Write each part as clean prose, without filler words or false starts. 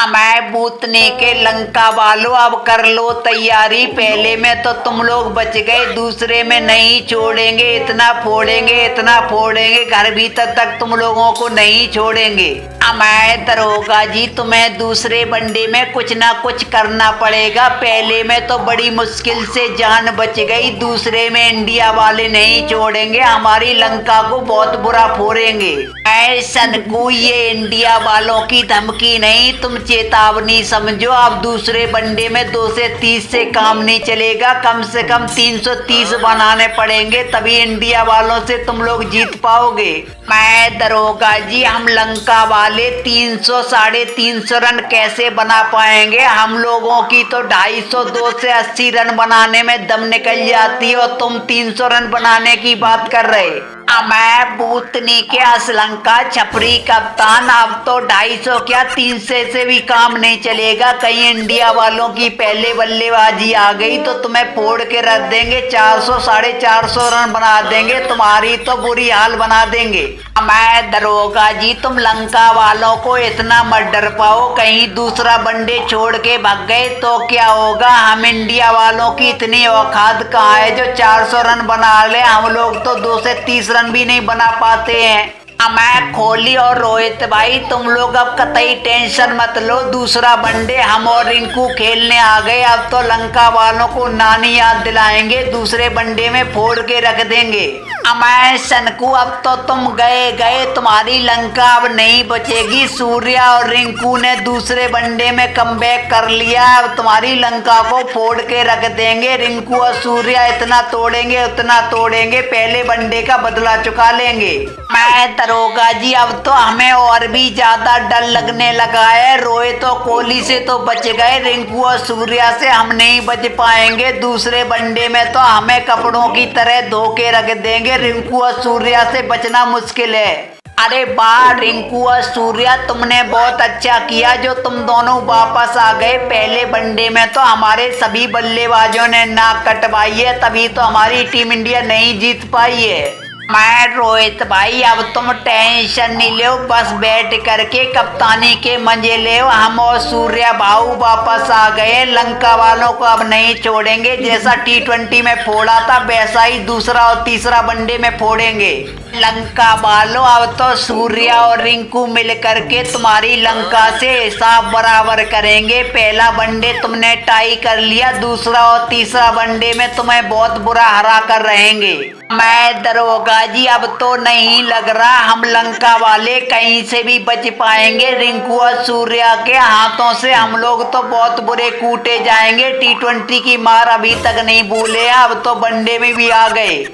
मैं बूतने के लंका वालों अब कर लो तैयारी। पहले में तो तुम लोग बच गए, दूसरे में नहीं छोड़ेंगे। इतना फोड़ेंगे घर भीतर तक तुम लोगों को नहीं छोड़ेंगे। मैं दरोगा जी तुम्हें दूसरे बंडे में कुछ ना कुछ करना पड़ेगा। पहले में तो बड़ी मुश्किल से जान बच गई, दूसरे में इंडिया वाले नहीं छोड़ेंगे, हमारी लंका को बहुत बुरा फोड़ेंगे। मैं सनकू ये इंडिया वालों की धमकी नहीं, तुम चेतावनी समझो। अब दूसरे बंडे में 2 से 30 से काम नहीं चलेगा, कम से कम 330 बनाने पड़ेंगे, तभी इंडिया वालों से तुम लोग जीत पाओगे। मैं दरोगा जी हम लंका वाले 300 350 रन कैसे बना पाएंगे? हम लोगों की तो 250 से 80 रन बनाने में दम निकल जाती है और तुम 300 रन बनाने की बात कर रहे। मैं बूतनी के असलंका छपरी कप्तान, अब तो 250 क्या 300 से भी काम नहीं चलेगा। कहीं इंडिया वालों की पहले बल्लेबाजी आ गई तो तुम्हें फोड़ के रख देंगे, 400 450 रन बना देंगे, तुम्हारी तो बुरी हाल बना देंगे। मैं दरोगा जी तुम लंका वालों को इतना मत डर पाओ, कहीं दूसरा बंडे छोड़ के भाग गए तो क्या होगा? हम इंडिया वालों की इतनी औकात कहाँ है जो 400 रन बना ले? हम लोग तो 2 से 30 रन भी नहीं बना पाते हैं। मैं कोहली और रोहित भाई तुम लोग अब कतई टेंशन मत लो, दूसरा वनडे हम और रिंकू खेलने आ गए। अब तो लंका वालों को नानी याद दिलाएंगे, दूसरे वनडे में फोड़ के रख देंगे। मैं सनकू अब तो तुम गए, तुम्हारी लंका अब नहीं बचेगी। सूर्या और रिंकू ने दूसरे वनडे में कमबैक कर लिया, अब तुम्हारी लंका को फोड़ के रख देंगे। रिंकू और सूर्या इतना तोड़ेंगे उतना तोड़ेंगे, पहले वनडे का बदला चुका लेंगे। मैं दरोगा जी अब तो हमें और भी ज्यादा डर लगने लगा है। रोहित और कोहली से तो बच गए, रिंकू और सूर्या से हम नहीं बच पाएंगे। दूसरे वनडे में तो हमें कपड़ों की तरह धो के रख देंगे, रिंकू और सूर्या से बचना मुश्किल है। अरे वाह रिंकू और सूर्या तुमने बहुत अच्छा किया जो तुम दोनों वापस आ गए। पहले वनडे में तो हमारे सभी बल्लेबाजों ने नाक कटवाई है, तभी तो हमारी टीम इंडिया नहीं जीत पाई है। मैं रोहित भाई अब तुम टेंशन नहीं लो, बस बैठ करके कप्तानी के मजे ले। हम और सूर्या भाऊ वापस आ गए, लंका वालों को अब नहीं छोड़ेंगे। जैसा T20 में फोड़ा था वैसा ही दूसरा और तीसरा वनडे में फोड़ेंगे। लंका वालों अब तो सूर्या और रिंकू मिल करके तुम्हारी लंका से हिसाब बराबर करेंगे। पहला वनडे तुमने टाई कर लिया, दूसरा और तीसरा वनडे में तुम्हें बहुत बुरा हरा कर रहेंगे। मैं दरोगा जी अब तो नहीं लग रहा हम लंका वाले कहीं से भी बच पाएंगे। रिंकू और सूर्या के हाथों से हम लोग तो बहुत बुरे कूटे जाएंगे। T20 की मार अभी तक नहीं भूले, अब तो वनडे में भी आ गए।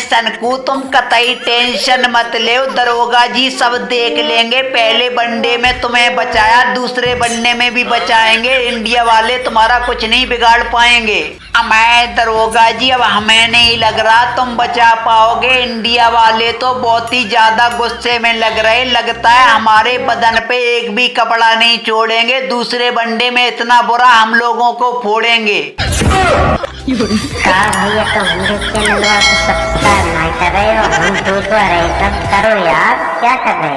सनकू तुम कतई टेंशन मत ले, दरोगा जी सब देख लेंगे। पहले वनडे में तुम्हें बचाया, दूसरे वनडे में भी बचाएंगे। इंडिया वाले तुम्हारा कुछ नहीं बिगाड़ पाएंगे। मैं दरोगा जी अब हमें नहीं लग रहा तुम बचा पाओगे। इंडिया वाले तो बहुत ही ज्यादा गुस्से में लग रहे, लगता है हमारे बदन पे एक भी कपड़ा नहीं छोड़ेंगे। दूसरे वनडे में इतना बुरा हम लोगों को फोड़ेंगे। भैया तो हमारे चैनल को सब्सक्राइब नहीं कर रहे हो, हम दूर रहे, सब करो यार, क्या कर रहे हो?